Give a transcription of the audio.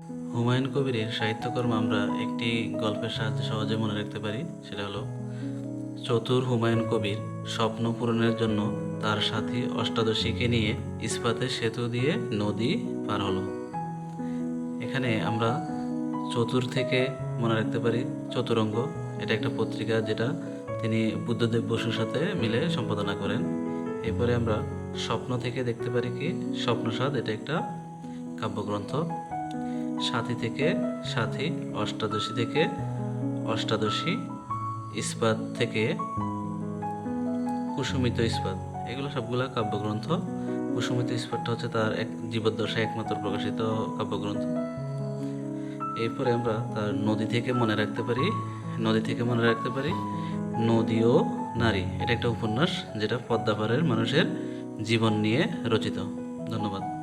হুমায়ুন কবিরের সাহিত্যকর্ম আমরা একটি গল্পের সাহায্যে সহজে মনে রাখতে পারি। সেটা হলো, চতুর হুমায়ুন কবির স্বপ্ন পূরণের জন্য তার সাথী অষ্টাদশীকে নিয়ে ইস্পাতের সেতু দিয়ে নদী পার হলো। এখানে আমরা চতুর থেকে মনে রাখতে পারি চতুরঙ্গ। এটা একটা পত্রিকা যেটা তিনি বুদ্ধদেব বসুর সাথে মিলে সম্পাদনা করেন। এরপরে আমরা স্বপ্ন থেকে দেখতে পারি কি স্বপ্নসাদ, এটা একটা কাব্যগ্রন্থ। সাথী থেকে সাথী, অষ্টাদশী থেকে অষ্টাদশী, ইস্পাত থেকে কুসুমিত ইস্পাত, এগুলো সবগুলা কাব্যগ্রন্থ। কুসুমিত ইস্পাতটা হচ্ছে তার এক জীবদ্দশায় একমাত্র প্রকাশিত কাব্যগ্রন্থ। এরপরে আমরা তার নদী থেকে মনে রাখতে পারি নদী ও নারী, এটা একটা উপন্যাস যেটা পদ্মাপাড়ের মানুষের জীবন নিয়ে রচিত। ধন্যবাদ।